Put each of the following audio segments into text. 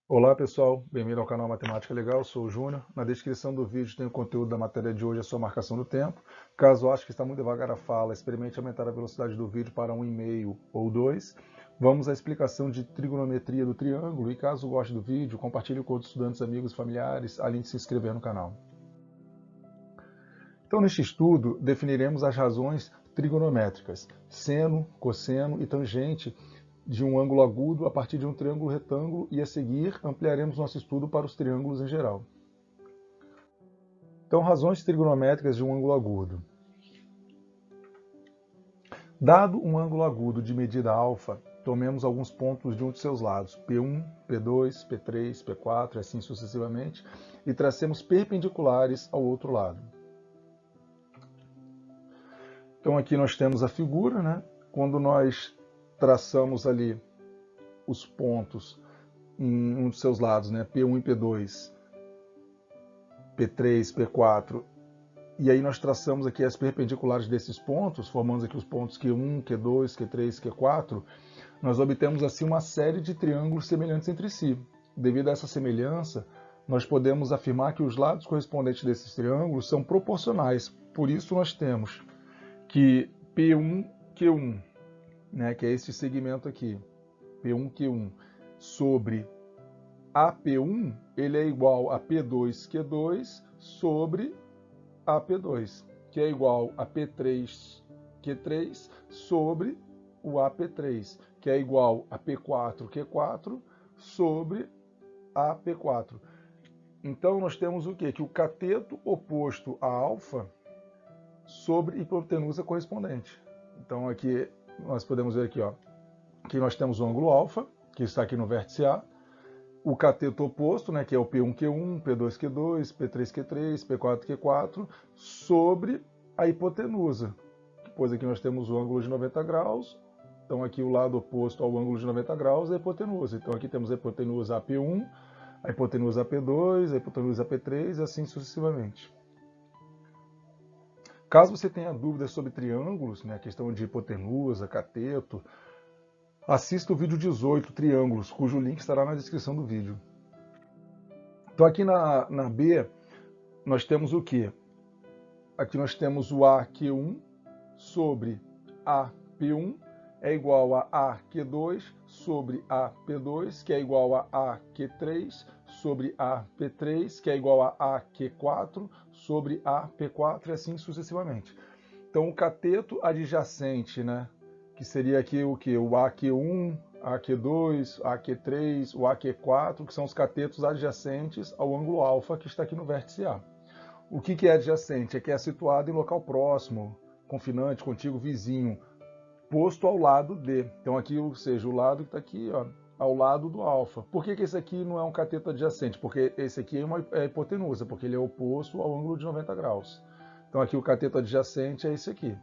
Olá pessoal, bem-vindo ao canal Matemática Legal, sou o Júnior. Na descrição do vídeo tem o conteúdo da matéria de hoje, a sua marcação do tempo. Caso ache que está muito devagar a fala, experimente aumentar a velocidade do vídeo para 1,5 ou 2. Vamos à explicação de trigonometria do triângulo e caso goste do vídeo, compartilhe com outros estudantes, amigos e familiares, além de se inscrever no canal. Então, neste estudo, definiremos as razões trigonométricas, seno, cosseno e tangente de um ângulo agudo a partir de um triângulo retângulo e a seguir ampliaremos nosso estudo para os triângulos em geral. Então, razões trigonométricas de um ângulo agudo. Dado um ângulo agudo de medida alfa, tomemos alguns pontos de um de seus lados, P1, P2, P3, P4 e assim sucessivamente, e tracemos perpendiculares ao outro lado. Então aqui nós temos a figura, né? Quando nós traçamos ali os pontos em um de seus lados, né? P1 e P2, P3, P4, e aí nós traçamos aqui as perpendiculares desses pontos, formamos aqui os pontos Q1, Q2, Q3, Q4, nós obtemos assim uma série de triângulos semelhantes entre si. Devido a essa semelhança, nós podemos afirmar que os lados correspondentes desses triângulos são proporcionais. Por isso nós temos que P1, Q1, né, que é esse segmento aqui, P1, Q1, sobre AP1, ele é igual a P2, Q2, sobre AP2, que é igual a P3, Q3, sobre o AP3, que é igual a P4, Q4, sobre AP4. Então, nós temos o quê? Que o cateto oposto a alfa sobre hipotenusa correspondente. Então, aqui nós podemos ver aqui, ó, que nós temos o ângulo alfa, que está aqui no vértice A, o cateto oposto, né, que é o P1Q1, P2Q2, P3Q3, P4Q4, sobre a hipotenusa. Depois aqui nós temos o ângulo de 90 graus, então aqui o lado oposto ao ângulo de 90 graus é a hipotenusa. Então aqui temos a hipotenusa AP1, a hipotenusa AP2, a hipotenusa AP3 e assim sucessivamente. Caso você tenha dúvidas sobre triângulos, né, questão de hipotenusa, cateto, assista o vídeo 18, triângulos, cujo link estará na descrição do vídeo. Então aqui na B, nós temos o quê? Aqui nós temos o AQ1 sobre AP1 é igual a AQ2 sobre AP2, que é igual a AQ3 sobre AP3, que é igual a AQ4 sobre AP4 e assim sucessivamente. Então o cateto adjacente, né, que seria aqui o que? O AQ1, AQ2, AQ3, o AQ4, que são os catetos adjacentes ao ângulo alfa que está aqui no vértice A. O que é adjacente? É que é situado em local próximo, confinante, contíguo, vizinho, posto ao lado de. Então aqui, ou seja, o lado que está aqui, ó, ao lado do alfa. Por que esse aqui não é um cateto adjacente? Porque esse aqui é uma hipotenusa, porque ele é oposto ao ângulo de 90 graus. Então aqui o cateto adjacente é esse aqui.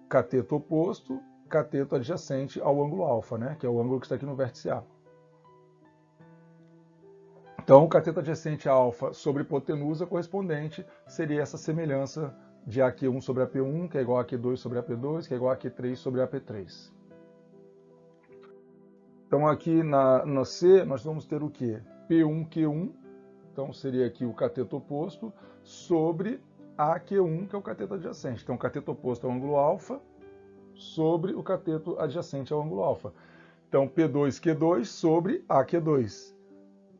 Cateto oposto, cateto adjacente ao ângulo alfa, né? Que é o ângulo que está aqui no vértice A. Então, o cateto adjacente a alfa sobre hipotenusa correspondente seria essa semelhança de AQ1 sobre AP1, que é igual a AQ2 sobre AP2, que é igual a AQ3 sobre AP3. Então, aqui no C, nós vamos ter o quê? P1Q1, então seria aqui o cateto oposto, sobre AQ1, que é o cateto adjacente. Então, o cateto oposto ao ângulo alfa sobre o cateto adjacente ao ângulo alfa. Então, P2Q2 sobre AQ2.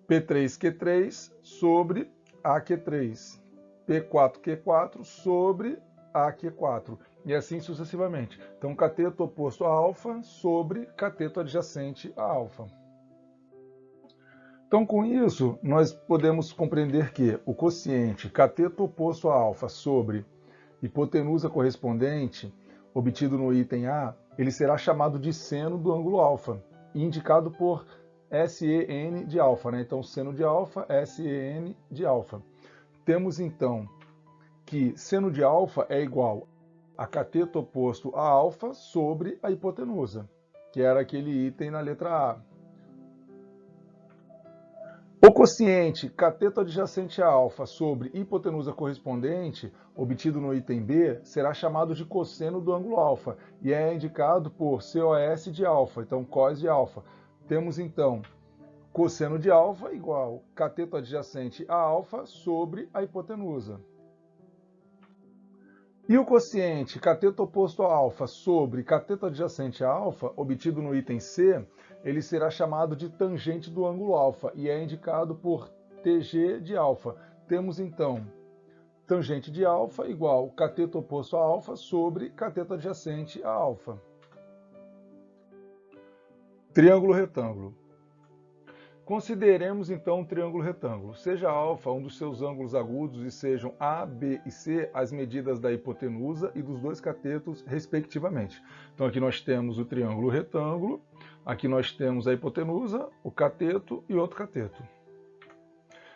P3Q3 sobre AQ3, P4Q4 sobre AQ4, e assim sucessivamente. Então, cateto oposto a alfa sobre cateto adjacente a alfa. Então, com isso, nós podemos compreender que o quociente cateto oposto a alfa sobre hipotenusa correspondente, obtido no item A, ele será chamado de seno do ângulo alfa, indicado por SEN de alfa, né? Então, seno de alfa, SEN de alfa. Temos, então, que seno de alfa é igual a cateto oposto a alfa sobre a hipotenusa, que era aquele item na letra A. O quociente cateto adjacente a alfa sobre hipotenusa correspondente, obtido no item B, será chamado de cosseno do ângulo alfa, e é indicado por COS de alfa, então cos de alfa. Temos, então, Cosseno de alfa igual cateto adjacente a alfa sobre a hipotenusa. E o quociente cateto oposto a alfa sobre cateto adjacente a alfa, obtido no item C, ele será chamado de tangente do ângulo alfa e é indicado por TG de alfa. Temos então tangente de alfa igual cateto oposto a alfa sobre cateto adjacente a alfa. Triângulo retângulo. Consideremos então um triângulo retângulo. Seja alfa um dos seus ângulos agudos e sejam A, B e C as medidas da hipotenusa e dos dois catetos, respectivamente. Então aqui nós temos o triângulo retângulo, aqui nós temos a hipotenusa, o cateto e outro cateto.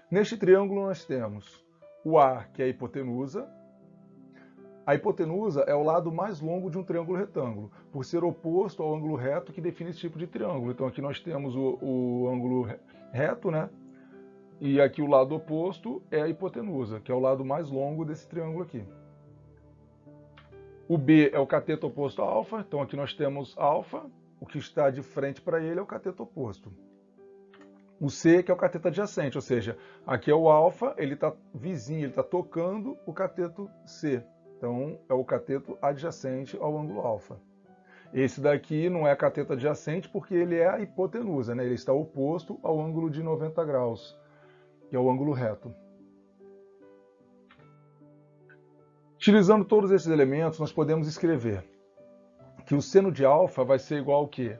Neste triângulo nós temos o A, que é a hipotenusa. A hipotenusa é o lado mais longo de um triângulo retângulo, por ser oposto ao ângulo reto que define esse tipo de triângulo. Então aqui nós temos o ângulo reto, né? E aqui o lado oposto é a hipotenusa, que é o lado mais longo desse triângulo aqui. O B é o cateto oposto a alfa, então aqui nós temos alfa, o que está de frente para ele é o cateto oposto. O C, que é o cateto adjacente, ou seja, aqui é o alfa, ele está vizinho, ele está tocando o cateto C. Então, é o cateto adjacente ao ângulo alfa. Esse daqui não é cateto adjacente porque ele é a hipotenusa, né? Ele está oposto ao ângulo de 90 graus, que é o ângulo reto. Utilizando todos esses elementos, nós podemos escrever que o seno de alfa vai ser igual ao quê?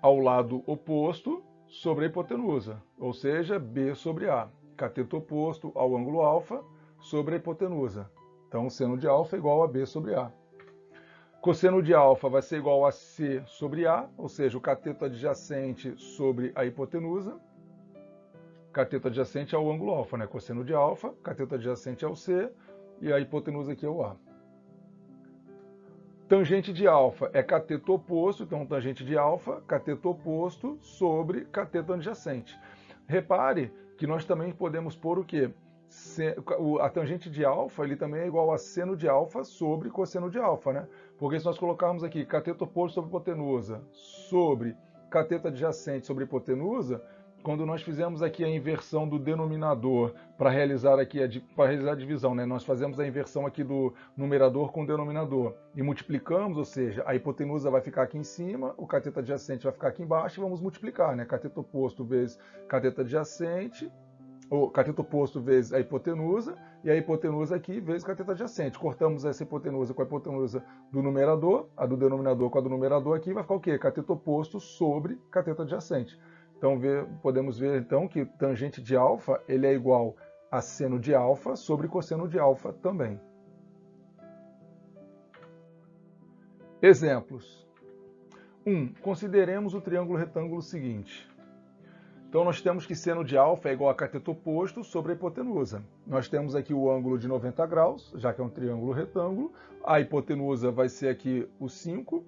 Ao lado oposto sobre a hipotenusa, ou seja, B sobre A. Cateto oposto ao ângulo alfa sobre a hipotenusa. Então, o seno de alfa é igual a B sobre A. Cosseno de alfa vai ser igual a C sobre A, ou seja, o cateto adjacente sobre a hipotenusa. Cateto adjacente ao ângulo alfa, né? Cosseno de alfa, cateto adjacente ao C e a hipotenusa aqui é o A. Tangente de alfa é cateto oposto, então tangente de alfa, cateto oposto sobre cateto adjacente. Repare que nós também podemos pôr o quê? A tangente de alfa ele também é igual a seno de alfa sobre cosseno de alfa, né? Porque se nós colocarmos aqui cateto oposto sobre hipotenusa sobre cateto adjacente sobre hipotenusa, quando nós fizemos aqui a inversão do denominador para realizar a divisão, né? Nós fazemos a inversão aqui do numerador com o denominador e multiplicamos, ou seja, a hipotenusa vai ficar aqui em cima, o cateto adjacente vai ficar aqui embaixo e vamos multiplicar, né? Cateto oposto vezes cateto adjacente, o cateto oposto vezes a hipotenusa, e a hipotenusa aqui vezes cateto adjacente. Cortamos essa hipotenusa com a hipotenusa do numerador, a do denominador com a do numerador aqui, vai ficar o quê? Cateto oposto sobre cateto adjacente. Então podemos ver então que tangente de alfa ele é igual a seno de alfa sobre cosseno de alfa também. Exemplos. 1. Consideremos o triângulo retângulo seguinte. Então, nós temos que seno de alfa é igual a cateto oposto sobre a hipotenusa. Nós temos aqui o ângulo de 90 graus, já que é um triângulo retângulo. A hipotenusa vai ser aqui o 5.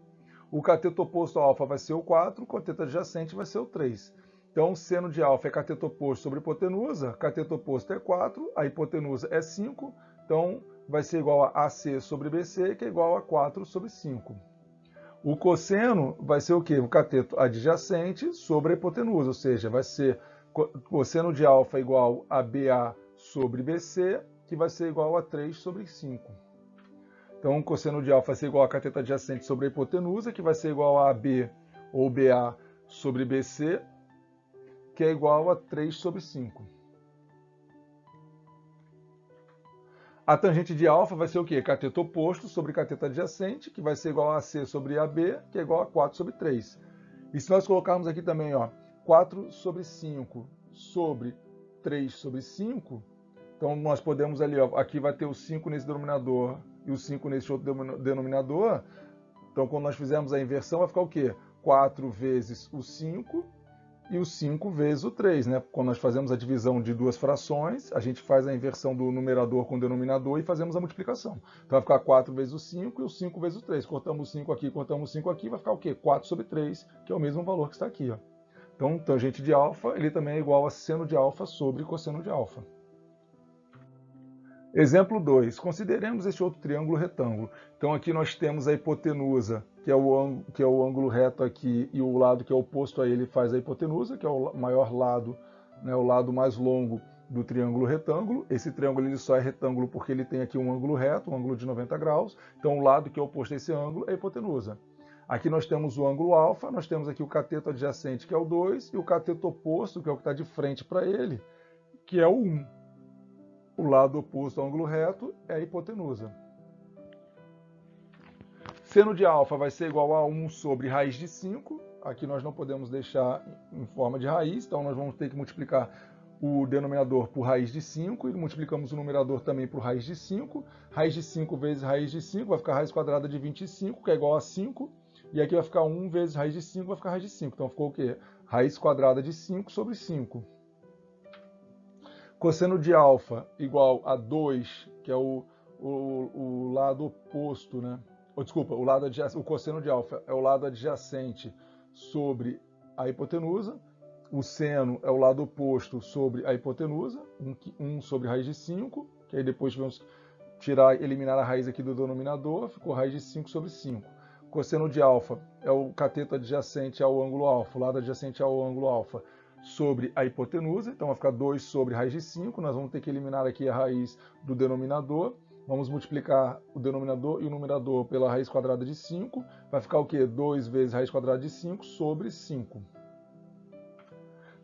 O cateto oposto a alfa vai ser o 4. O cateto adjacente vai ser o 3. Então, seno de alfa é cateto oposto sobre hipotenusa. Cateto oposto é 4. A hipotenusa é 5. Então, vai ser igual a AC sobre BC, que é igual a 4 sobre 5. O cosseno vai ser o quê? O cateto adjacente sobre a hipotenusa, ou seja, vai ser cosseno de alfa igual a BA sobre BC, que vai ser igual a 3 sobre 5. Então, o cosseno de alfa vai ser igual a cateto adjacente sobre a hipotenusa, que vai ser igual a AB ou BA sobre BC, que é igual a 3 sobre 5. A tangente de alfa vai ser o quê? Cateto oposto sobre cateto adjacente, que vai ser igual a AC sobre AB, que é igual a 4 sobre 3. E se nós colocarmos aqui também, ó, 4 sobre 5 sobre 3 sobre 5, então nós podemos ali, ó, aqui vai ter o 5 nesse denominador e o 5 nesse outro denominador. Então, quando nós fizermos a inversão, vai ficar o quê? 4 vezes o 5 e o 5 vezes o 3, né? Quando nós fazemos a divisão de duas frações, a gente faz a inversão do numerador com o denominador e fazemos a multiplicação. Então vai ficar 4 vezes o 5 e o 5 vezes o 3. Cortamos o 5 aqui, cortamos o 5 aqui, vai ficar o quê? 4 sobre 3, que é o mesmo valor que está aqui, ó. Então, tangente de alfa, ele também é igual a seno de alfa sobre cosseno de alfa. Exemplo 2. Consideremos este outro triângulo retângulo. Então aqui nós temos a hipotenusa que é o ângulo reto aqui, e o lado que é oposto a ele faz a hipotenusa, que é o maior lado, né, o lado mais longo do triângulo retângulo. Esse triângulo ele só é retângulo porque ele tem aqui um ângulo reto, um ângulo de 90 graus. Então o lado que é oposto a esse ângulo é a hipotenusa. Aqui nós temos o ângulo alfa, nós temos aqui o cateto adjacente, que é o 2, e o cateto oposto, que é o que está de frente para ele, que é o 1. O lado oposto ao ângulo reto é a hipotenusa. Seno de alfa vai ser igual a 1 sobre raiz de 5. Aqui nós não podemos deixar em forma de raiz, então nós vamos ter que multiplicar o denominador por raiz de 5 e multiplicamos o numerador também por raiz de 5. Raiz de 5 vezes raiz de 5 vai ficar raiz quadrada de 25, que é igual a 5. E aqui vai ficar 1 vezes raiz de 5, vai ficar raiz de 5. Então ficou o quê? Raiz quadrada de 5 sobre 5. Cosseno de alfa igual a 2, que é o lado oposto, né? Desculpa, o cosseno de alfa é o lado adjacente sobre a hipotenusa. O seno é o lado oposto sobre a hipotenusa, 1 sobre raiz de 5, que aí depois vamos eliminar a raiz aqui do denominador, ficou raiz de 5 sobre 5. Cosseno de alfa é o cateto adjacente ao ângulo alfa, o lado adjacente ao ângulo alfa, sobre a hipotenusa, então vai ficar 2 sobre raiz de 5, nós vamos ter que eliminar aqui a raiz do denominador, vamos multiplicar o denominador e o numerador pela raiz quadrada de 5, vai ficar o quê? 2 vezes raiz quadrada de 5 sobre 5.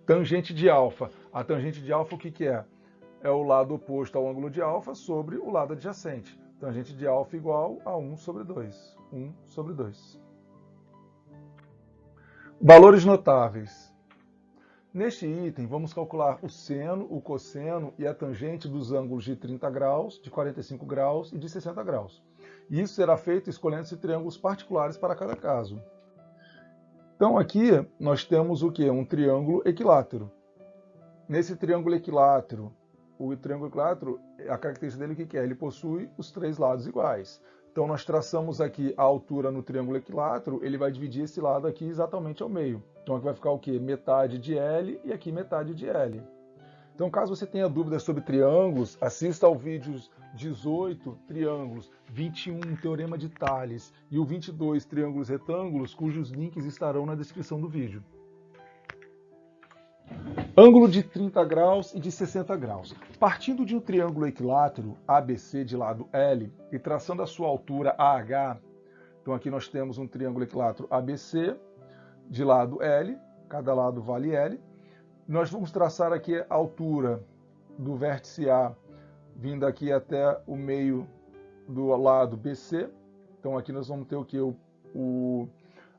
Tangente de alfa. A tangente de alfa o que é? É o lado oposto ao ângulo de alfa sobre o lado adjacente. Tangente de alfa igual a 1 sobre 2. 1 sobre 2. Valores notáveis. Neste item, vamos calcular o seno, o cosseno e a tangente dos ângulos de 30 graus, de 45 graus e de 60 graus. Isso será feito escolhendo-se triângulos particulares para cada caso. Então aqui nós temos o quê? Um triângulo equilátero. Nesse triângulo equilátero, a característica dele o que é? Ele possui os 3 lados iguais. Então nós traçamos aqui a altura no triângulo equilátero, ele vai dividir esse lado aqui exatamente ao meio. Então aqui vai ficar o quê? Metade de L e aqui metade de L. Então caso você tenha dúvidas sobre triângulos, assista ao vídeo 18, triângulos, 21, teorema de Tales e o 22, triângulos retângulos, cujos links estarão na descrição do vídeo. Ângulo de 30 graus e de 60 graus. Partindo de um triângulo equilátero ABC de lado L e traçando a sua altura AH, então aqui nós temos um triângulo equilátero ABC de lado L, cada lado vale L. Nós vamos traçar aqui a altura do vértice A, vindo aqui até o meio do lado BC. Então aqui nós vamos ter o que?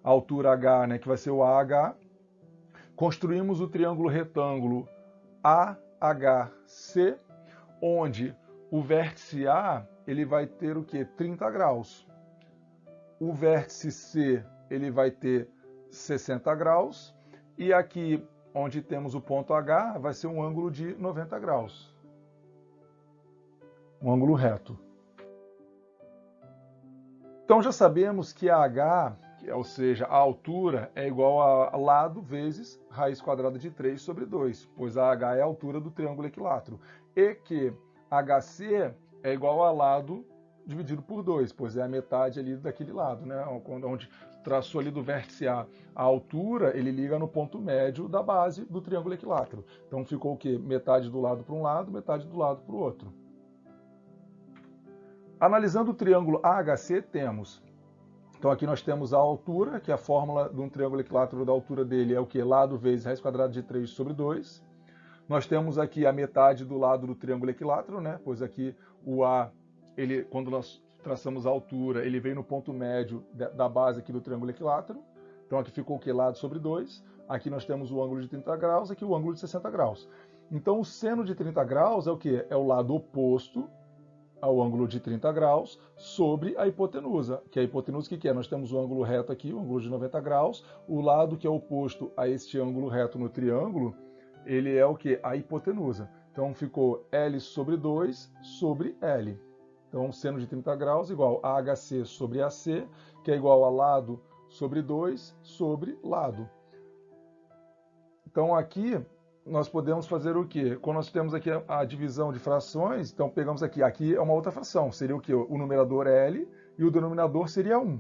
A altura H, né, que vai ser o AH. Construímos o triângulo retângulo AHC, onde o vértice A ele vai ter o que? 30 graus. O vértice C ele vai ter 60 graus. E aqui, onde temos o ponto H, vai ser um ângulo de 90 graus. Um ângulo reto. Então já sabemos que a H, ou seja, a altura, é igual a lado vezes raiz quadrada de 3 sobre 2, pois a H é a altura do triângulo equilátero. E que HC é igual a lado dividido por 2, pois é a metade ali daquele lado, né? Onde traçou ali do vértice A a altura, ele liga no ponto médio da base do triângulo equilátero. Então ficou o quê? Metade do lado para um lado, metade do lado para o outro. Analisando o triângulo AHC, temos... Então aqui nós temos a altura, que é a fórmula de um triângulo equilátero da altura dele é o que? Lado vezes raiz quadrada de 3 sobre 2. Nós temos aqui a metade do lado do triângulo equilátero, né? Pois aqui o A, quando nós traçamos a altura, ele vem no ponto médio da base aqui do triângulo equilátero. Então aqui ficou o que? Lado sobre 2. Aqui nós temos o ângulo de 30 graus, aqui o ângulo de 60 graus. Então o seno de 30 graus é o que? É o lado oposto ao ângulo de 30 graus sobre a hipotenusa. Que a hipotenusa o que é? Nós temos o ângulo reto aqui, o ângulo de 90 graus. O lado que é oposto a este ângulo reto no triângulo, ele é o que? A hipotenusa. Então ficou L sobre 2 sobre L. Então seno de 30 graus igual a HC sobre AC, que é igual a lado sobre 2 sobre lado. Então aqui nós podemos fazer o quê? Quando nós temos aqui a divisão de frações, então pegamos aqui é uma outra fração, seria o quê? O numerador L e o denominador seria 1.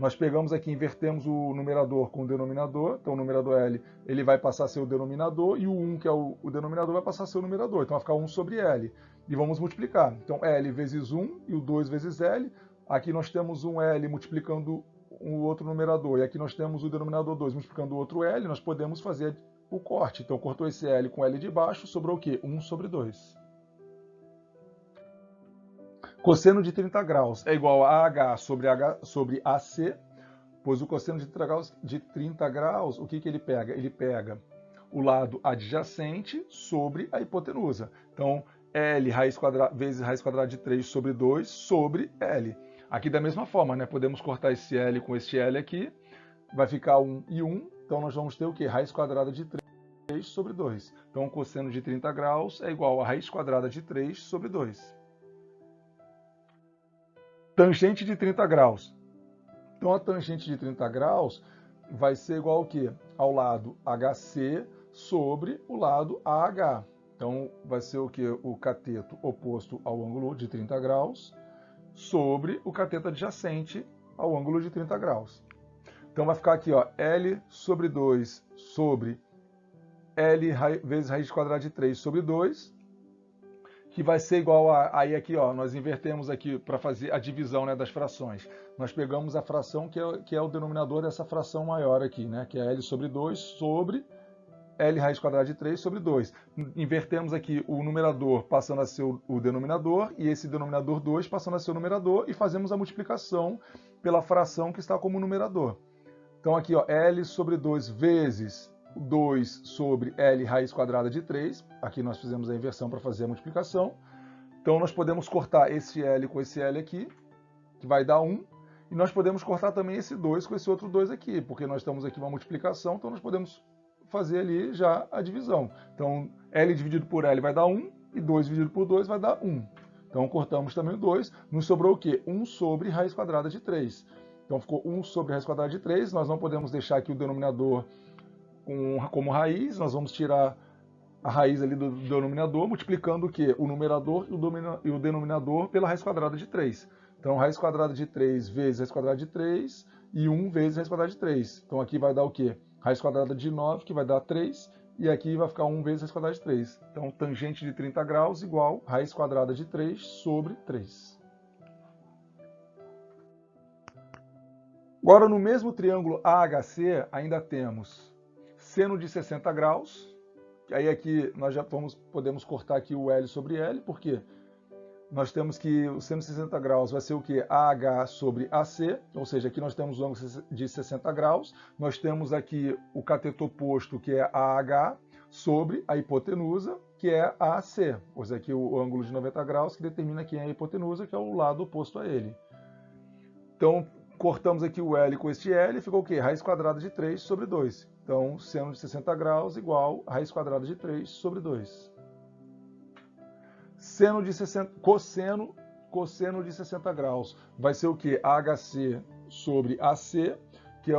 Nós pegamos aqui, invertemos o numerador com o denominador, então o numerador L ele vai passar a ser o denominador e o 1, que é o denominador, vai passar a ser o numerador, então vai ficar 1 sobre L. E vamos multiplicar, então L vezes 1 e o 2 vezes L, aqui nós temos um L multiplicando o outro numerador, e aqui nós temos o denominador 2 multiplicando o outro L, nós podemos fazer o corte, então cortou esse L com L de baixo, sobrou o quê? 1 sobre 2. Cosseno de 30 graus é igual a AH sobre AC, pois o cosseno de 30 graus, o que ele pega? Ele pega o lado adjacente sobre a hipotenusa. Então, L vezes raiz quadrada de 3 sobre 2 sobre L. Aqui da mesma forma, né? Podemos cortar esse L com esse L aqui, vai ficar 1 e 1, então nós vamos ter o quê? Raiz quadrada de 3 sobre 2. Então, o cosseno de 30 graus é igual a raiz quadrada de 3 sobre 2. Tangente de 30 graus. Então, a tangente de 30 graus vai ser igual ao quê? Ao lado HC sobre o lado AH. Então, vai ser o quê? O cateto oposto ao ângulo de 30 graus sobre o cateto adjacente ao ângulo de 30 graus. Então, vai ficar aqui, ó, L sobre 2 sobre L vezes raiz quadrada de 3 sobre 2, que vai ser igual a... Aí aqui, ó, nós invertemos aqui para fazer a divisão, né, das frações. Nós pegamos a fração que é o denominador dessa fração maior aqui, né, que é L sobre 2 sobre L raiz quadrada de 3 sobre 2. Invertemos aqui o numerador passando a ser o denominador e esse denominador 2 passando a ser o numerador e fazemos a multiplicação pela fração que está como numerador. Então aqui, ó, L sobre 2 vezes 2 sobre L raiz quadrada de 3. Aqui nós fizemos a inversão para fazer a multiplicação. Então nós podemos cortar esse L com esse L aqui, que vai dar 1. E nós podemos cortar também esse 2 com esse outro 2 aqui, porque nós estamos aqui uma multiplicação, então nós podemos fazer ali já a divisão. Então L dividido por L vai dar 1 e 2 dividido por 2 vai dar 1. Então cortamos também o 2. Nos sobrou o quê? 1 sobre raiz quadrada de 3. Então ficou 1 sobre raiz quadrada de 3. Nós não podemos deixar aqui o denominador como raiz, nós vamos tirar a raiz ali do denominador, multiplicando o quê? O numerador e o denominador pela raiz quadrada de 3. Então, raiz quadrada de 3 vezes raiz quadrada de 3 e 1 vezes raiz quadrada de 3. Então, aqui vai dar o quê? Raiz quadrada de 9, que vai dar 3, e aqui vai ficar 1 vezes raiz quadrada de 3. Então, tangente de 30 graus igual raiz quadrada de 3 sobre 3. Agora, no mesmo triângulo AHC, ainda temos seno de 60 graus, aí aqui nós já podemos cortar aqui o L sobre L, porque nós temos que o seno de 60 graus vai ser o que? AH sobre AC, ou seja, aqui nós temos o ângulo de 60 graus, nós temos aqui o cateto oposto, que é AH, sobre a hipotenusa, que é AC, pois aqui o ângulo de 90 graus que determina quem é a hipotenusa, que é o lado oposto a ele. Então, cortamos aqui o L com este L, ficou o quê? Raiz quadrada de 3 sobre 2. Então, seno de 60 graus igual a raiz quadrada de 3 sobre 2. Cosseno de 60 graus vai ser o quê? AHC sobre AC, que é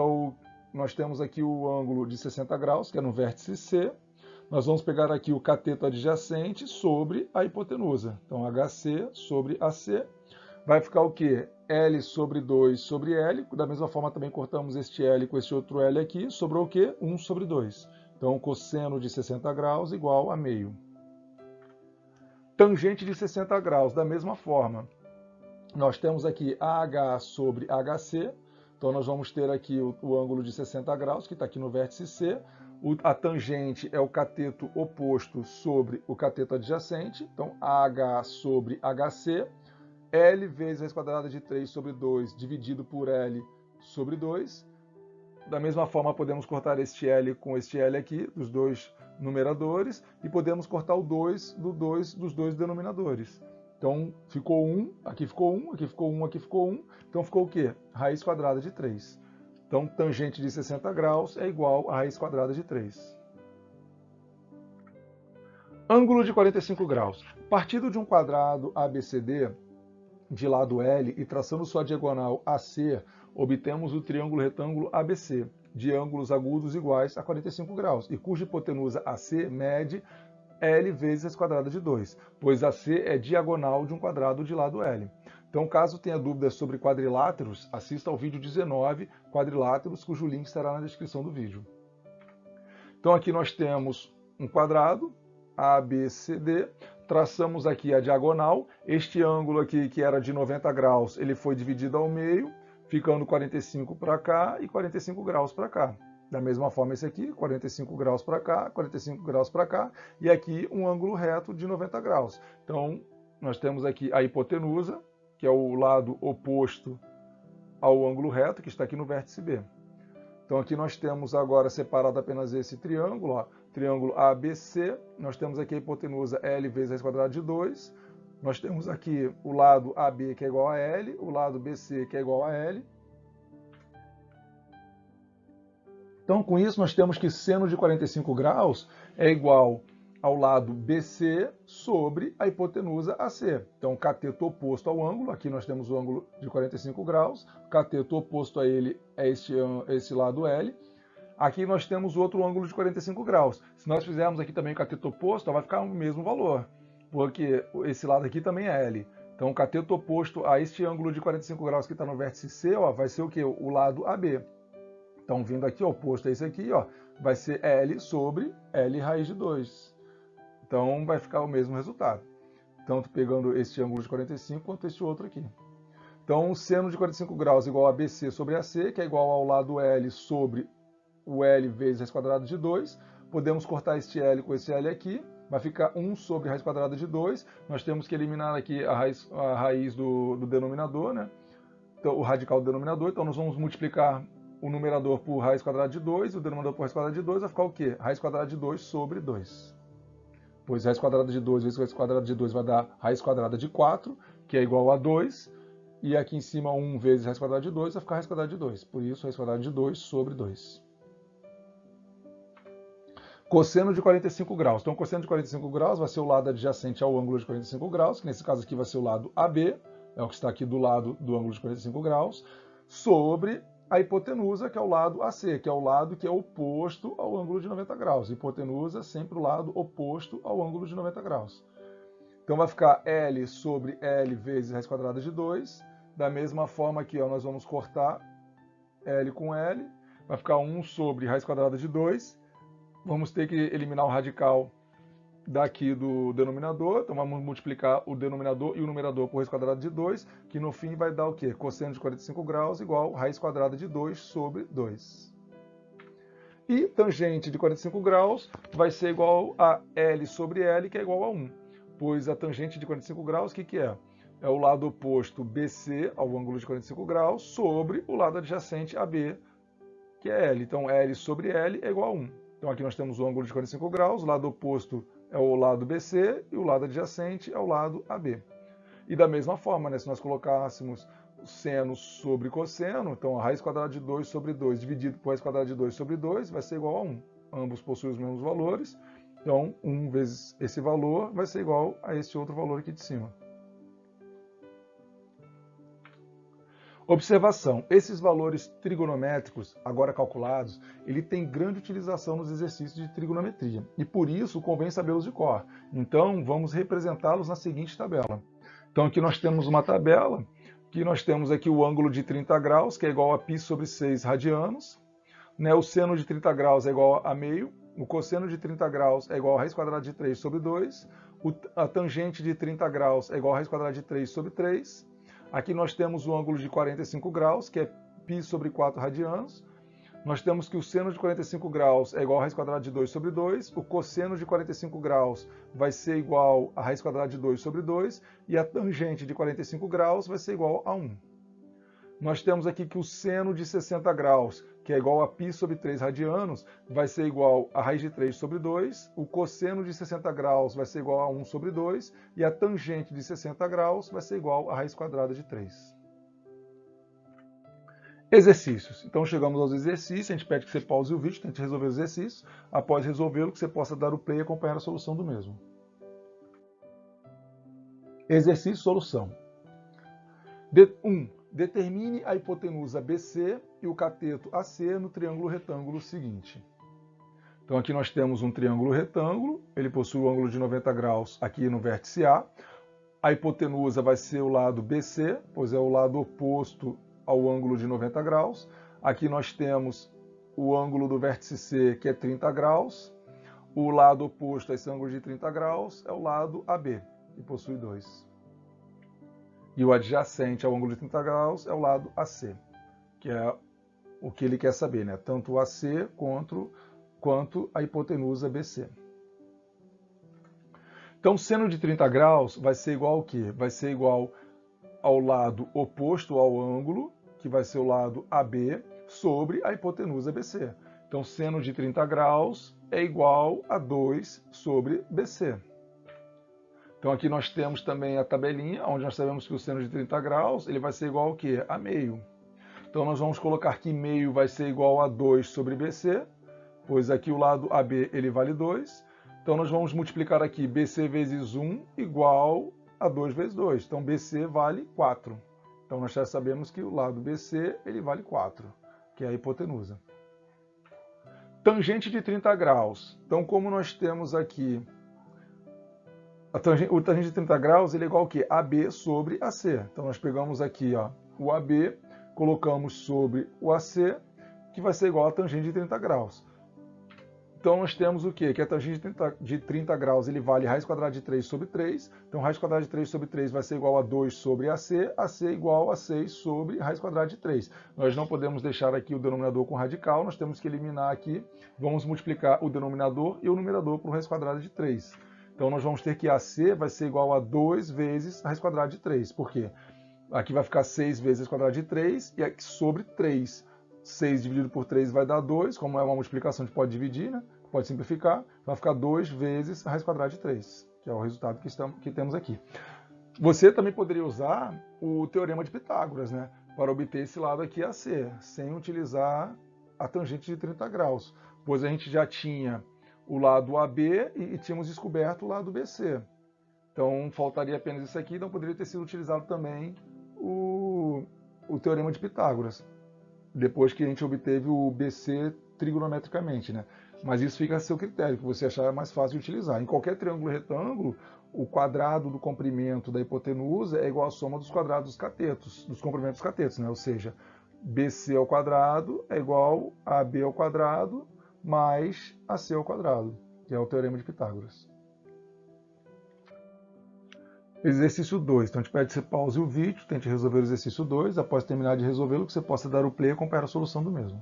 nós temos aqui o ângulo de 60 graus, que é no vértice C. Nós vamos pegar aqui o cateto adjacente sobre a hipotenusa. Então, HC sobre AC. Vai ficar o quê? L sobre 2 sobre L. Da mesma forma, também cortamos este L com este outro L aqui. Sobrou o quê? 1 sobre 2. Então, cosseno de 60 graus igual a meio. Tangente de 60 graus, da mesma forma. Nós temos aqui AH sobre HC. Então, nós vamos ter aqui o ângulo de 60 graus, que está aqui no vértice C. A tangente é o cateto oposto sobre o cateto adjacente. Então, AH sobre HC. L vezes raiz quadrada de 3 sobre 2 dividido por L sobre 2. Da mesma forma, podemos cortar este L com este L aqui, dos dois numeradores, e podemos cortar o 2 dos dois denominadores. Então, ficou 1, aqui ficou 1, aqui ficou 1, aqui ficou 1. Então, ficou o quê? Raiz quadrada de 3. Então, tangente de 60 graus é igual a raiz quadrada de 3. Ângulo de 45 graus. Partido de um quadrado ABCD, de lado L e traçando sua diagonal AC, obtemos o triângulo retângulo ABC, de ângulos agudos iguais a 45 graus, e cuja hipotenusa AC mede L vezes raiz quadrada de 2, pois AC é diagonal de um quadrado de lado L. Então, caso tenha dúvidas sobre quadriláteros, assista ao vídeo 19, quadriláteros, cujo link estará na descrição do vídeo. Então, aqui nós temos um quadrado, ABCD, traçamos aqui a diagonal. Este ângulo aqui, que era de 90 graus, ele foi dividido ao meio, ficando 45 para cá e 45 graus para cá. Da mesma forma esse aqui, 45 graus para cá, 45 graus para cá, e aqui um ângulo reto de 90 graus. Então, nós temos aqui a hipotenusa, que é o lado oposto ao ângulo reto, que está aqui no vértice B. Então aqui nós temos agora separado apenas esse triângulo, ó, triângulo ABC, nós temos aqui a hipotenusa L vezes raiz quadrada de 2, nós temos aqui o lado AB que é igual a L, o lado BC que é igual a L. Então com isso nós temos que seno de 45 graus é igual ao lado BC sobre a hipotenusa AC. Então, cateto oposto ao ângulo, aqui nós temos o ângulo de 45 graus, cateto oposto a ele é esse lado L. Aqui nós temos outro ângulo de 45 graus. Se nós fizermos aqui também o cateto oposto, vai ficar o mesmo valor, porque esse lado aqui também é L. Então, o cateto oposto a este ângulo de 45 graus que está no vértice C, ó, vai ser o quê? O lado AB. Então, vindo aqui, oposto a esse aqui, ó, vai ser L sobre L raiz de 2. Então, vai ficar o mesmo resultado. Tanto pegando este ângulo de 45 quanto este outro aqui. Então, o seno de 45 graus é igual a BC sobre AC, que é igual ao lado L sobre o L vezes raiz quadrada de 2. Podemos cortar este L com esse L aqui. Vai ficar 1 sobre raiz quadrada de 2. Nós temos que eliminar aqui a raiz do denominador, né? Então, o radical do denominador. Então, nós vamos multiplicar o numerador por raiz quadrada de 2, o denominador por raiz quadrada de 2, vai ficar o quê? Raiz quadrada de 2 sobre 2. Pois raiz quadrada de 2 vezes raiz quadrada de 2 vai dar raiz quadrada de 4, que é igual a 2. E aqui em cima 1 vezes raiz quadrada de 2 vai ficar raiz quadrada de 2. Por isso, raiz quadrada de 2 sobre 2. Cosseno de 45 graus. Então, cosseno de 45 graus vai ser o lado adjacente ao ângulo de 45 graus, que nesse caso aqui vai ser o lado AB, é o que está aqui do lado do ângulo de 45 graus, sobre a hipotenusa, que é o lado AC, que é o lado que é oposto ao ângulo de 90 graus. Hipotenusa sempre o lado oposto ao ângulo de 90 graus. Então vai ficar L sobre L vezes raiz quadrada de 2. Da mesma forma aqui, ó, nós vamos cortar L com L. Vai ficar 1 sobre raiz quadrada de 2. Vamos ter que eliminar o radical daqui do denominador, então vamos multiplicar o denominador e o numerador por raiz quadrada de 2, que no fim vai dar o quê? Cosseno de 45 graus igual raiz quadrada de 2 sobre 2. E tangente de 45 graus vai ser igual a L sobre L, que é igual a 1. Pois a tangente de 45 graus, o que é? É o lado oposto BC ao ângulo de 45 graus sobre o lado adjacente AB, que é L. Então, L sobre L é igual a 1. Então, aqui nós temos o ângulo de 45 graus, o lado oposto é o lado BC e o lado adjacente é o lado AB. E da mesma forma, né, se nós colocássemos seno sobre cosseno, então a raiz quadrada de 2 sobre 2 dividido por raiz quadrada de 2 sobre 2 vai ser igual a 1. Ambos possuem os mesmos valores, então 1 vezes esse valor vai ser igual a esse outro valor aqui de cima. Observação, esses valores trigonométricos, agora calculados, ele tem grande utilização nos exercícios de trigonometria, e por isso convém sabê-los de cor. Então, vamos representá-los na seguinte tabela. Então, aqui nós temos uma tabela, que nós temos aqui o ângulo de 30 graus, que é igual a π sobre 6 radianos, né? O seno de 30 graus é igual a meio, o cosseno de 30 graus é igual a raiz quadrada de 3 sobre 2, a tangente de 30 graus é igual a raiz quadrada de 3 sobre 3, aqui nós temos o ângulo de 45 graus, que é π sobre 4 radianos. Nós temos que o seno de 45 graus é igual a raiz quadrada de 2 sobre 2. O cosseno de 45 graus vai ser igual a raiz quadrada de 2 sobre 2. E a tangente de 45 graus vai ser igual a 1. Nós temos aqui que o seno de 60 graus, que é igual a π sobre 3 radianos, vai ser igual a raiz de 3 sobre 2. O cosseno de 60 graus vai ser igual a 1 sobre 2. E a tangente de 60 graus vai ser igual a raiz quadrada de 3. Exercícios. Então chegamos aos exercícios, a gente pede que você pause o vídeo, tente resolver os exercícios. Após resolvê-lo, que você possa dar o play e acompanhar a solução do mesmo. Exercício solução. 1. Determine a hipotenusa BC e o cateto AC no triângulo retângulo seguinte. Então aqui nós temos um triângulo retângulo, ele possui o ângulo de 90 graus aqui no vértice A. A hipotenusa vai ser o lado BC, pois é o lado oposto ao ângulo de 90 graus. Aqui nós temos o ângulo do vértice C, que é 30 graus. O lado oposto a esse ângulo de 30 graus é o lado AB, que possui 2. E o adjacente ao ângulo de 30 graus é o lado AC, que é o que ele quer saber, né? Tanto o AC quanto a hipotenusa BC. Então, seno de 30 graus vai ser igual ao quê? Vai ser igual ao lado oposto ao ângulo, que vai ser o lado AB, sobre a hipotenusa BC. Então, seno de 30 graus é igual a 2 sobre BC. Então, aqui nós temos também a tabelinha, onde nós sabemos que o seno de 30 graus ele vai ser igual ao quê? A meio. Então, nós vamos colocar que meio vai ser igual a 2 sobre BC, pois aqui o lado AB ele vale 2. Então, nós vamos multiplicar aqui BC vezes 1 igual a 2 vezes 2. Então, BC vale 4. Então, nós já sabemos que o lado BC ele vale 4, que é a hipotenusa. Tangente de 30 graus. Então, como nós temos aqui o tangente de 30 graus ele é igual ao quê? AB sobre AC. Então, nós pegamos aqui ó, o AB, colocamos sobre o AC, que vai ser igual a tangente de 30 graus. Então, nós temos o quê? Que a tangente de 30 graus ele vale raiz quadrada de 3 sobre 3. Então, raiz quadrada de 3 sobre 3 vai ser igual a 2 sobre AC. AC igual a 6 sobre raiz quadrada de 3. Nós não podemos deixar aqui o denominador com radical. Nós temos que eliminar aqui. Vamos multiplicar o denominador e o numerador por raiz quadrada de 3. Então, nós vamos ter que AC vai ser igual a 2 vezes raiz quadrada de 3. Por quê? Aqui vai ficar 6 vezes raiz quadrada de 3 e aqui sobre 3. 6 dividido por 3 vai dar 2, como é uma multiplicação a gente pode dividir, né? Pode simplificar, vai ficar 2 vezes a raiz quadrada de 3, que é o resultado que temos aqui. Você também poderia usar o teorema de Pitágoras, né? Para obter esse lado aqui AC, sem utilizar a tangente de 30 graus, pois a gente já tinha o lado AB e tínhamos descoberto o lado BC. Então faltaria apenas isso aqui, então poderia ter sido utilizado também o teorema de Pitágoras, depois que a gente obteve o BC trigonometricamente, né? Mas isso fica a seu critério, que você achar mais fácil de utilizar. Em qualquer triângulo retângulo, o quadrado do comprimento da hipotenusa é igual à soma dos quadrados dos catetos, dos comprimentos dos catetos, né? Ou seja, BC ao quadrado é igual a AB ao quadrado mais AC ao quadrado, que é o teorema de Pitágoras. Exercício 2. Então a gente pede que você pause o vídeo, tente resolver o exercício 2. Após terminar de resolvê-lo, que você possa dar o play e acompanhar a solução do mesmo.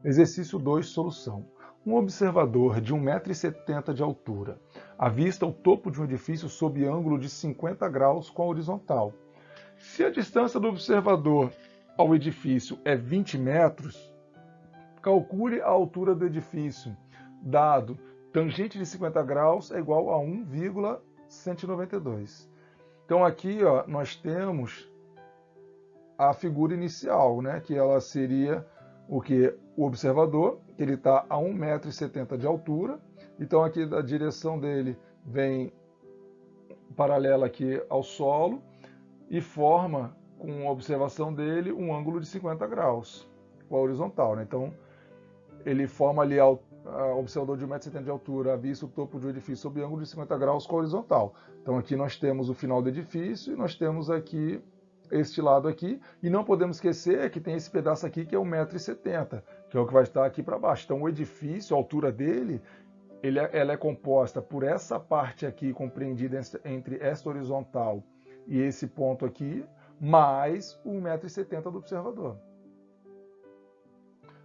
Exercício 2, solução. Um observador de 1,70 m de altura avista o topo de um edifício sob ângulo de 50 graus com a horizontal. Se a distância do observador ao edifício é 20 metros, calcule a altura do edifício, dado tangente de 50 graus é igual a 1,192. Então aqui ó, nós temos a figura inicial, né, que ela seria o que? O observador, que ele está a 1,70 m de altura. Então aqui a direção dele vem paralela aqui ao solo e forma, com a observação dele, um ângulo de 50 graus com a horizontal, né? Então ele forma ali o observador de 1,70 m de altura, avista o topo de um edifício sob ângulo de 50 graus com a horizontal. Então aqui nós temos o final do edifício e nós temos aqui este lado aqui, e não podemos esquecer que tem esse pedaço aqui que é 1,70 m, que é o que vai estar aqui para baixo. Então o edifício, a altura dele, ela é composta por essa parte aqui compreendida entre esta horizontal e esse ponto aqui, mais o 1,70 m do observador.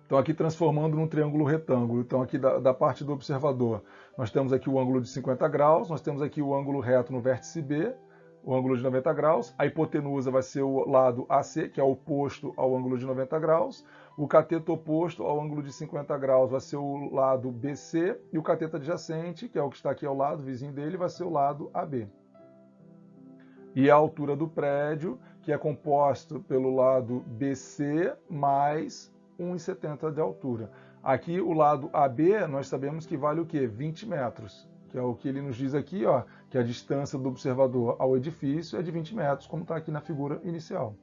Então aqui transformando num triângulo retângulo, então aqui da parte do observador, nós temos aqui o ângulo de 50 graus, nós temos aqui o ângulo reto no vértice B, o ângulo de 90 graus, a hipotenusa vai ser o lado AC, que é oposto ao ângulo de 90 graus, o cateto oposto ao ângulo de 50 graus vai ser o lado BC, e o cateto adjacente, que é o que está aqui ao lado, vizinho dele, vai ser o lado AB. E a altura do prédio, que é composto pelo lado BC mais 1,70 m de altura. Aqui o lado AB, nós sabemos que vale o quê? 20 metros. Que é o que ele nos diz aqui, ó, que a distância do observador ao edifício é de 20 metros, como está aqui na figura inicial.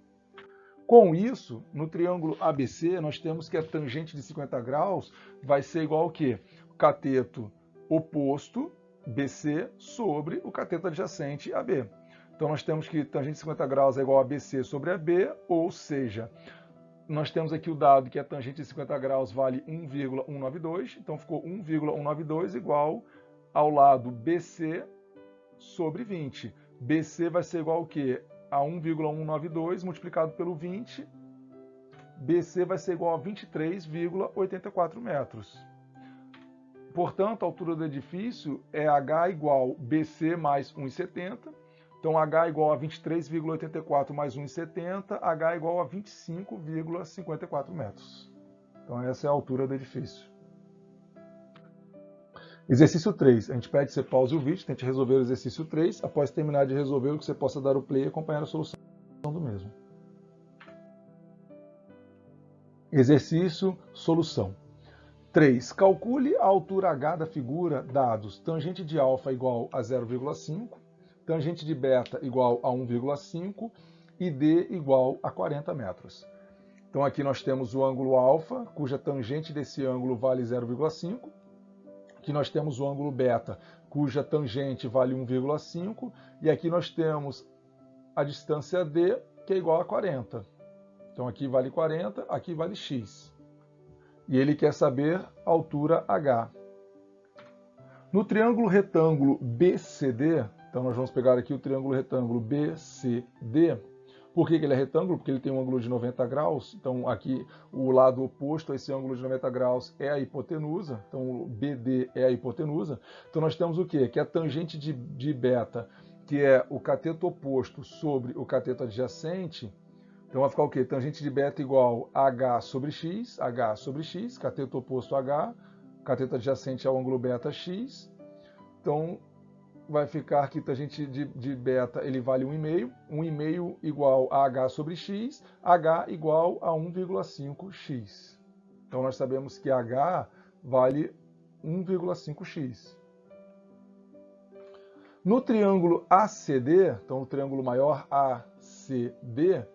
Com isso, no triângulo ABC, nós temos que a tangente de 50 graus vai ser igual ao quê? O cateto oposto BC sobre o cateto adjacente AB. Então nós temos que tangente de 50 graus é igual a BC sobre AB, ou seja, nós temos aqui o dado que a tangente de 50 graus vale 1,192, então ficou 1,192 igual ao lado BC sobre 20. BC vai ser igual ao quê? A 1,192 multiplicado pelo 20, BC vai ser igual a 23,84 metros. Portanto, a altura do edifício é H igual BC mais 1,70. Então, H igual a 23,84 mais 1,70, H igual a 25,54 metros. Então, essa é a altura do edifício. Exercício 3. A gente pede que você pause o vídeo, tente resolver o exercício 3. Após terminar de resolver, que você possa dar o play e acompanhar a solução do mesmo. Exercício, solução. 3. Calcule a altura H da figura, dados tangente de alfa igual a 0,5, tangente de beta igual a 1,5 e D igual a 40 metros. Então aqui nós temos o ângulo alfa, cuja tangente desse ângulo vale 0,5. Aqui nós temos o ângulo beta, cuja tangente vale 1,5. E aqui nós temos a distância D, que é igual a 40. Então aqui vale 40, aqui vale x. E ele quer saber a altura H. No triângulo retângulo BCD, então nós vamos pegar aqui o triângulo retângulo BCD. Por que ele é retângulo? Porque ele tem um ângulo de 90 graus. Então aqui o lado oposto a esse ângulo de 90 graus é a hipotenusa. Então o BD é a hipotenusa. Então nós temos o quê? Que a tangente de beta, que é o cateto oposto sobre o cateto adjacente. Então vai ficar o quê? Tangente de beta igual a H sobre x, cateto oposto a H, cateto adjacente ao ângulo beta x. Então vai ficar que tangente de beta ele vale 1,5, 1,5 igual a H sobre x, H igual a 1,5x. Então nós sabemos que H vale 1,5x. No triângulo ACD, então o triângulo maior ACD,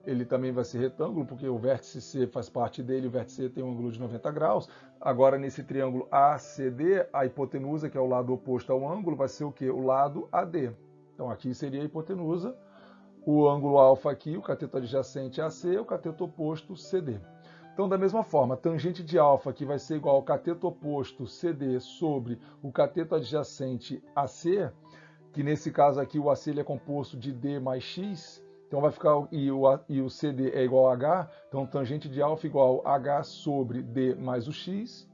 ele também vai ser retângulo, porque o vértice C faz parte dele, o vértice C tem um ângulo de 90 graus. Agora, nesse triângulo ACD, a hipotenusa, que é o lado oposto ao ângulo, vai ser o quê? O lado AD. Então, aqui seria a hipotenusa, o ângulo alfa aqui, o cateto adjacente AC, o cateto oposto CD. Então, da mesma forma, a tangente de alfa aqui vai ser igual ao cateto oposto CD sobre o cateto adjacente AC, que nesse caso aqui o AC ele é composto de D mais X. Então vai ficar, e o CD é igual a H, então tangente de alfa igual a H sobre D mais o X.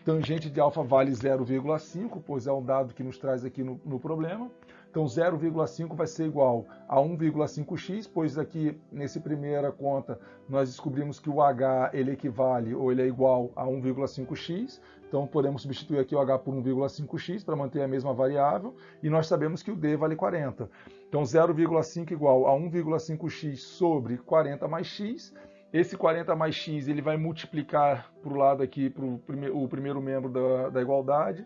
Tangente de alfa vale 0,5, pois é um dado que nos traz aqui no problema. Então 0,5 vai ser igual a 1,5x, pois aqui nessa primeira conta nós descobrimos que o H ele equivale ou ele é igual a 1,5x. Então podemos substituir aqui o H por 1,5x para manter a mesma variável. E nós sabemos que o D vale 40. Então 0,5 igual a 1,5x sobre 40 mais x. Esse 40 mais x ele vai multiplicar para o lado aqui, para o primeiro membro da igualdade,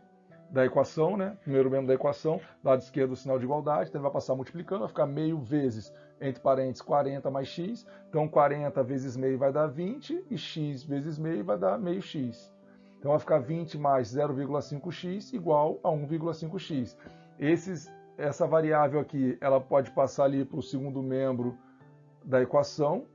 da equação, né? Primeiro membro da equação, lado esquerdo o sinal de igualdade, então ele vai passar multiplicando, vai ficar meio vezes, entre parênteses, 40 mais x. Então 40 vezes meio vai dar 20 e x vezes meio vai dar meio x. Então vai ficar 20 mais 0,5x igual a 1,5x. Essa variável aqui, ela pode passar ali para o segundo membro da equação.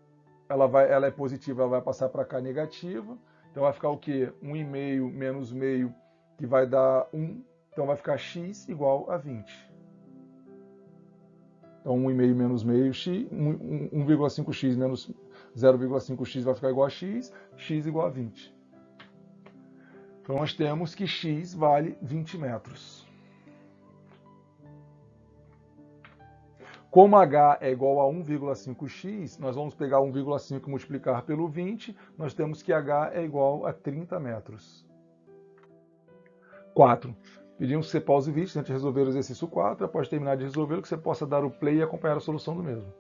Ela é positiva, ela vai passar para cá negativa. Então vai ficar o quê? 1,5 menos meio, que vai dar 1. Então vai ficar x igual a 20. Então 1,5 menos meio, 1,5x menos 0,5x vai ficar igual a x igual a 20. Então nós temos que x vale 20 metros. Como h é igual a 1,5x, nós vamos pegar 1,5 e multiplicar pelo 20, nós temos que h é igual a 30 metros. 4. Pedimos que você pause o vídeo, tente resolver o exercício 4, após terminar de resolver, que você possa dar o play e acompanhar a solução do mesmo.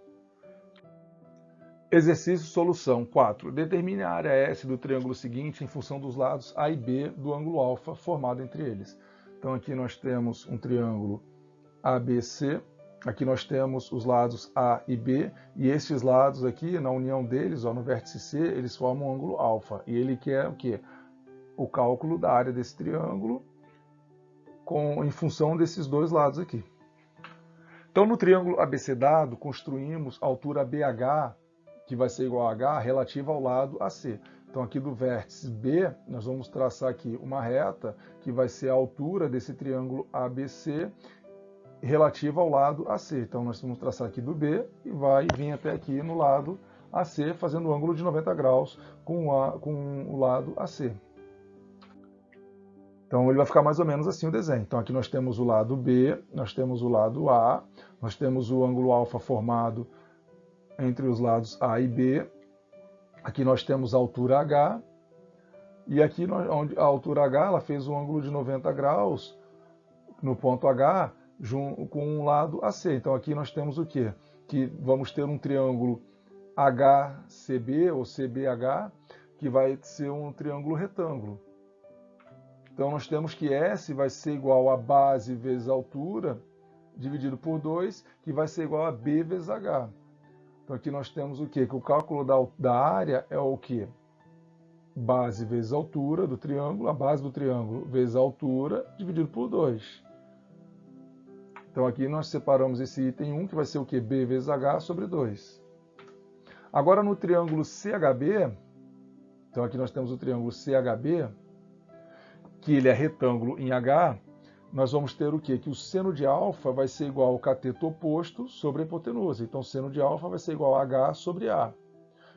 Exercício solução 4. Determine a área S do triângulo seguinte em função dos lados A e B do ângulo alfa formado entre eles. Então aqui nós temos um triângulo ABC, aqui nós temos os lados A e B, e esses lados aqui, na união deles, no vértice C, eles formam um ângulo alfa. E ele quer o quê? O cálculo da área desse triângulo em função desses dois lados aqui. Então, no triângulo ABC dado, construímos a altura BH, que vai ser igual a H, relativa ao lado AC. Então, aqui do vértice B, nós vamos traçar aqui uma reta, que vai ser a altura desse triângulo ABC, relativa ao lado AC. Então, nós vamos traçar aqui do B e vai vir até aqui no lado AC, fazendo um ângulo de 90 graus com o lado AC. Então, ele vai ficar mais ou menos assim o desenho. Então, aqui nós temos o lado B, nós temos o lado A, nós temos o ângulo alfa formado entre os lados A e B. Aqui nós temos a altura H, e aqui onde a altura H ela fez um ângulo de 90 graus no ponto H com o lado AC. Então, aqui nós temos o quê? Que vamos ter um triângulo HCB ou CBH, que vai ser um triângulo retângulo. Então, nós temos que S vai ser igual a base vezes a altura, dividido por 2, que vai ser igual a B vezes H. Então, aqui nós temos o quê? Que o cálculo da área é o quê? Base vezes a altura do triângulo, a base do triângulo vezes a altura, dividido por 2. Então, aqui nós separamos esse item 1, que vai ser o quê? B vezes H sobre 2. Agora, no triângulo CHB, então aqui nós temos o triângulo CHB, que ele é retângulo em H, nós vamos ter o quê? Que o seno de alfa vai ser igual ao cateto oposto sobre a hipotenusa. Então, seno de alfa vai ser igual a H sobre A.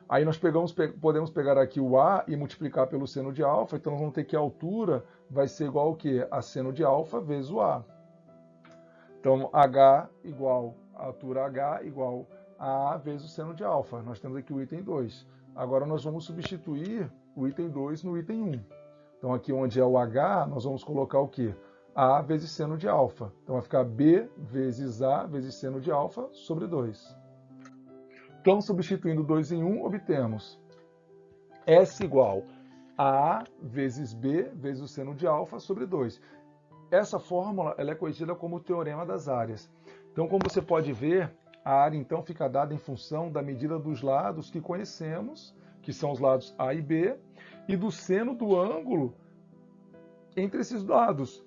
Aí nós podemos pegar aqui o A e multiplicar pelo seno de alfa, então nós vamos ter que a altura vai ser igual ao quê? A seno de alfa vezes o A. Então, H igual, a altura H igual a A vezes o seno de alfa. Nós temos aqui o item 2. Agora nós vamos substituir o item 2 no item 1. Então, aqui onde é o H, nós vamos colocar o quê? A vezes seno de alfa. Então, vai ficar B vezes A vezes seno de alfa sobre 2. Então, substituindo 2 em 1, obtemos S igual a A vezes B vezes o seno de alfa sobre 2. Essa fórmula ela é conhecida como o teorema das áreas. Então, como você pode ver, a área então fica dada em função da medida dos lados que conhecemos, que são os lados A e B, e do seno do ângulo entre esses lados.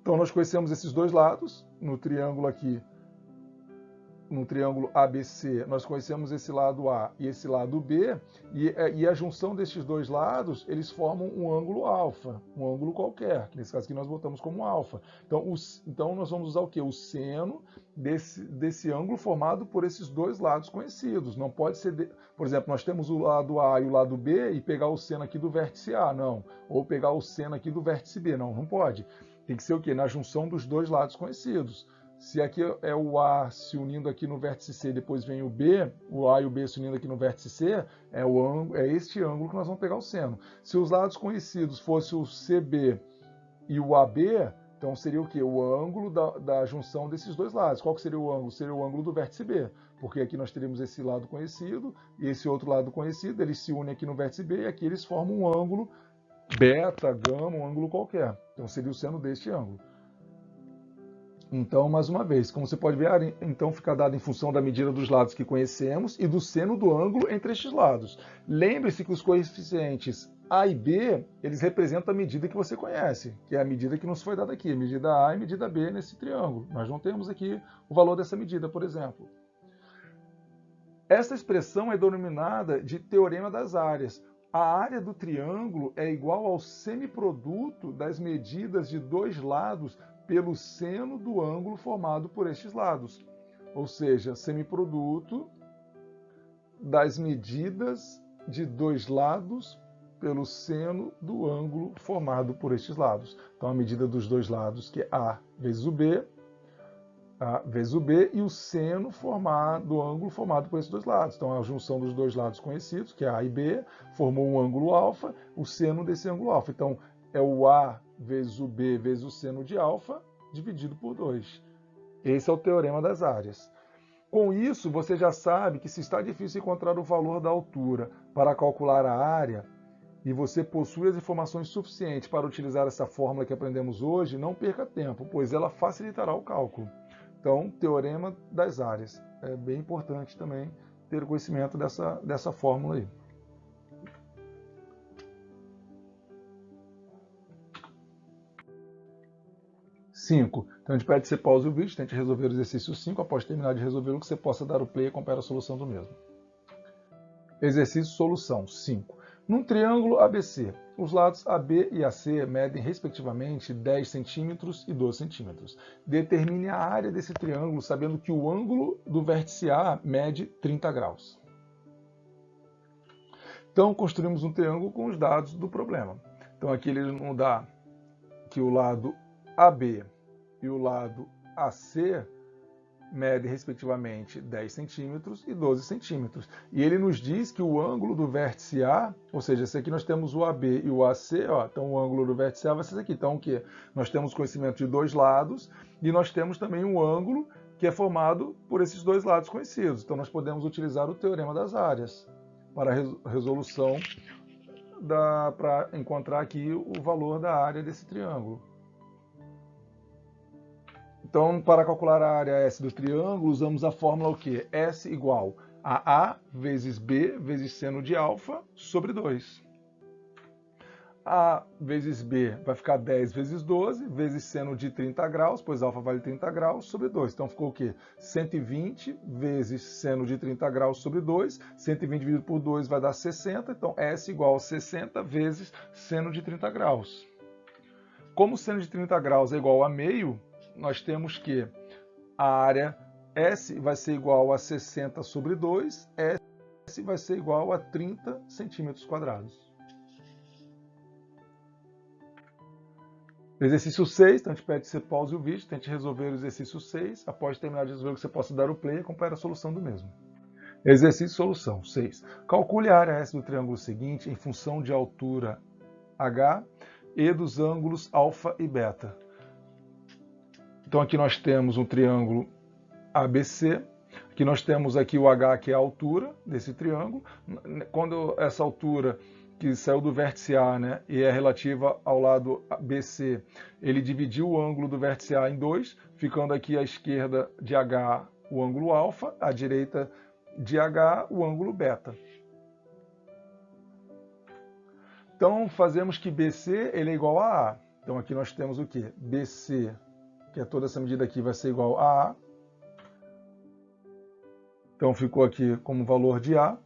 Então, nós conhecemos esses dois lados, no triângulo aqui, no triângulo ABC, nós conhecemos esse lado A e esse lado B, e a junção desses dois lados, eles formam um ângulo alfa, um ângulo qualquer, que nesse caso aqui nós botamos como alfa. Então nós vamos usar o quê? O seno desse ângulo formado por esses dois lados conhecidos. Não pode ser, por exemplo, nós temos o lado A e o lado B e pegar o seno aqui do vértice A, não. Ou pegar o seno aqui do vértice B, não pode. Tem que ser o quê? Na junção dos dois lados conhecidos. Se aqui é o A se unindo aqui no vértice C, depois vem o B, o A e o B se unindo aqui no vértice C, é este ângulo que nós vamos pegar o seno. Se os lados conhecidos fossem o CB e o AB, então seria o quê? O ângulo da junção desses dois lados. Qual que seria o ângulo? Seria o ângulo do vértice B, porque aqui nós teríamos esse lado conhecido e esse outro lado conhecido, eles se unem aqui no vértice B e aqui eles formam um ângulo beta, gama, um ângulo qualquer. Então seria o seno deste ângulo. Então, mais uma vez, como você pode ver, então fica dado em função da medida dos lados que conhecemos e do seno do ângulo entre estes lados. Lembre-se que os coeficientes A e B, eles representam a medida que você conhece, que é a medida que nos foi dada aqui, medida A e medida B nesse triângulo. Nós não temos aqui o valor dessa medida, por exemplo. Essa expressão é denominada de teorema das áreas. A área do triângulo é igual ao semiproduto das medidas de dois lados pelo seno do ângulo formado por estes lados. Ou seja, semiproduto das medidas de dois lados pelo seno do ângulo formado por estes lados. Então, a medida dos dois lados, que é A vezes o B, e o seno do ângulo formado por esses dois lados. Então, a junção dos dois lados conhecidos, que é A e B, formou um ângulo alfa, o seno desse ângulo alfa. Então, é o A vezes o B vezes o seno de alfa, dividido por 2. Esse é o teorema das áreas. Com isso, você já sabe que se está difícil encontrar o valor da altura para calcular a área, e você possui as informações suficientes para utilizar essa fórmula que aprendemos hoje, não perca tempo, pois ela facilitará o cálculo. Então, teorema das áreas. É bem importante também ter conhecimento dessa fórmula aí. 5. Então a gente pede que você pause o vídeo, tente resolver o exercício 5. Após terminar de resolvê-lo, que você possa dar o play e compare a solução do mesmo. Exercício solução 5. Num triângulo ABC, os lados AB e AC medem respectivamente 10 centímetros e 12 centímetros. Determine a área desse triângulo sabendo que o ângulo do vértice A mede 30 graus. Então construímos um triângulo com os dados do problema. Então aqui ele nos dá que o lado AB e o lado AC medem respectivamente 10 centímetros e 12 centímetros. E ele nos diz que o ângulo do vértice A, ou seja, esse aqui nós temos o AB e o AC, ó, então o ângulo do vértice A vai ser esse aqui. Então o que? Nós temos conhecimento de dois lados e nós temos também um ângulo que é formado por esses dois lados conhecidos. Então nós podemos utilizar o teorema das áreas para a resolução, para encontrar aqui o valor da área desse triângulo. Então, para calcular a área S do triângulo, usamos a fórmula o quê? S igual a A vezes B vezes seno de alfa sobre 2. A vezes B vai ficar 10 vezes 12, vezes seno de 30 graus, pois alfa vale 30 graus, sobre 2. Então ficou o quê? 120 vezes seno de 30 graus sobre 2. 120 dividido por 2 vai dar 60. Então S igual a 60 vezes seno de 30 graus. Como seno de 30 graus é igual a meio, nós temos que a área S vai ser igual a 60 sobre 2, S vai ser igual a 30 centímetros quadrados. Exercício 6, então a gente pede que você pause o vídeo, tente resolver o exercício 6. Após terminar de resolver, você possa dar o play e acompanhar a solução do mesmo. Exercício solução 6. Calcule a área S do triângulo seguinte em função de altura H e dos ângulos alfa e beta. Então aqui nós temos um triângulo ABC, aqui nós temos aqui o H, que é a altura desse triângulo. Quando essa altura que saiu do vértice A, né, e é relativa ao lado BC, ele dividiu o ângulo do vértice A em 2, ficando aqui à esquerda de H o ângulo alfa, à direita de H o ângulo beta. Então fazemos que BC ele é igual a A. Então aqui nós temos o quê? BC, que é toda essa medida aqui, vai ser igual a A. Então ficou aqui como valor de A.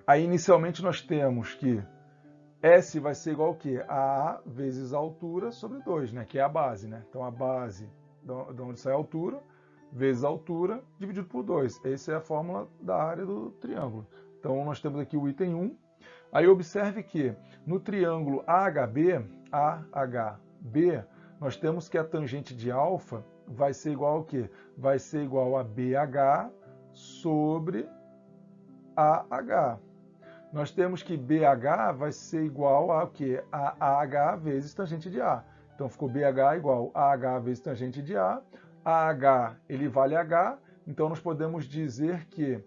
Aí inicialmente nós temos que S vai ser igual ao quê? A A vezes a altura sobre 2, né? Que é a base, né? Então a base de onde sai a altura, vezes a altura, dividido por 2. Essa é a fórmula da área do triângulo. Então nós temos aqui o item 1. Aí observe que no triângulo AHB, nós temos que a tangente de alfa vai ser igual ao quê? Vai ser igual a BH sobre AH. Nós temos que BH vai ser igual a o quê? A AH vezes tangente de A. Então ficou BH igual a AH vezes tangente de A. AH ele vale H, então nós podemos dizer que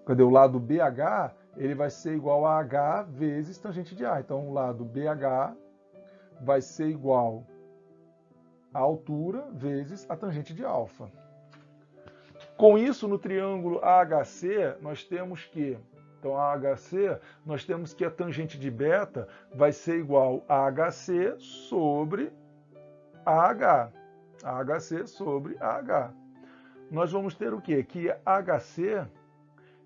cadê o lado BH, ele vai ser igual a H vezes tangente de A. Então o lado BH vai ser igual a altura vezes a tangente de alfa. Com isso, no triângulo AHC, nós temos que, então AHC, nós temos que a tangente de beta vai ser igual a HC sobre AH. AHC sobre AH. Nós vamos ter o quê? Que HC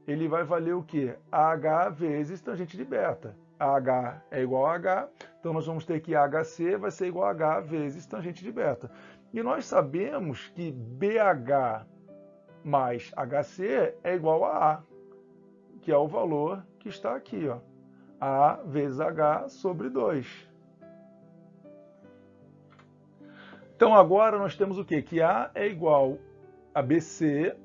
ele vai valer o quê? AH vezes tangente de beta. AH é igual a H, então nós vamos ter que HC vai ser igual a H vezes tangente de beta. E nós sabemos que BH mais HC é igual a A, que é o valor que está aqui, ó. A vezes H sobre 2. Então agora nós temos o quê? Que A é igual a BC,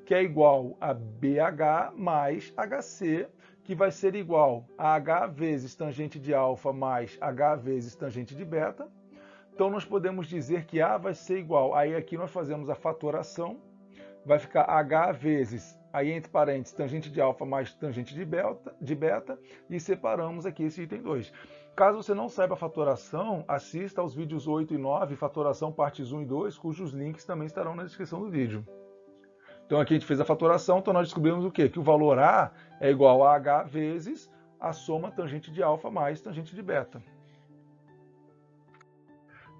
que é igual a BH mais HC, que vai ser igual a H vezes tangente de alfa mais H vezes tangente de beta. Então nós podemos dizer que A vai ser igual, aí aqui nós fazemos a fatoração, vai ficar H vezes, aí entre parênteses, tangente de alfa mais tangente de beta, e separamos aqui esse item 2. Caso você não saiba a fatoração, assista aos vídeos 8 e 9, fatoração partes 1 e 2, cujos links também estarão na descrição do vídeo. Então aqui a gente fez a fatoração, então nós descobrimos o quê? Que o valor A é igual a H vezes a soma tangente de alfa mais tangente de beta.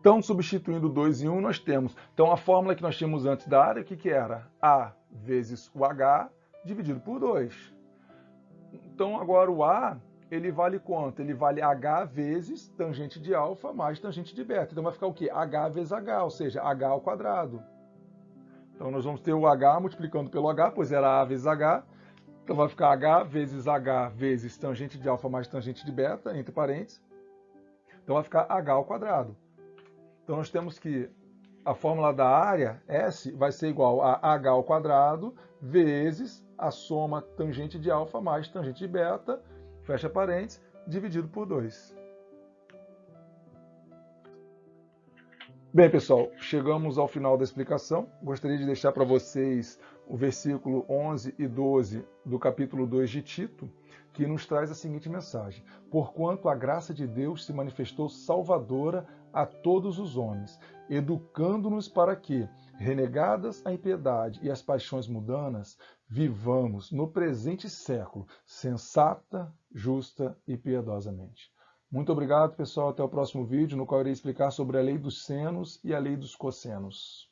Então, substituindo 2 em 1, nós temos... Então, a fórmula que nós tínhamos antes da área, o que era? A vezes o H dividido por 2. Então, agora o A, ele vale quanto? Ele vale H vezes tangente de alfa mais tangente de beta. Então, vai ficar o quê? H vezes H, ou seja, H ao quadrado. Então, nós vamos ter o H multiplicando pelo H, pois era A vezes H. Então, vai ficar H vezes tangente de alfa mais tangente de beta, entre parênteses. Então, vai ficar H ao quadrado. Então, nós temos que a fórmula da área, S, vai ser igual a H ao quadrado vezes a soma tangente de alfa mais tangente de beta, fecha parênteses, dividido por 2. Bem, pessoal, chegamos ao final da explicação. Gostaria de deixar para vocês o versículo 11 e 12 do capítulo 2 de Tito, que nos traz a seguinte mensagem: porquanto a graça de Deus se manifestou salvadora a todos os homens, educando-nos para que, renegadas a impiedade e as paixões mundanas, vivamos no presente século sensata, justa e piedosamente. Muito obrigado, pessoal. Até o próximo vídeo, no qual eu irei explicar sobre a lei dos senos e a lei dos cossenos.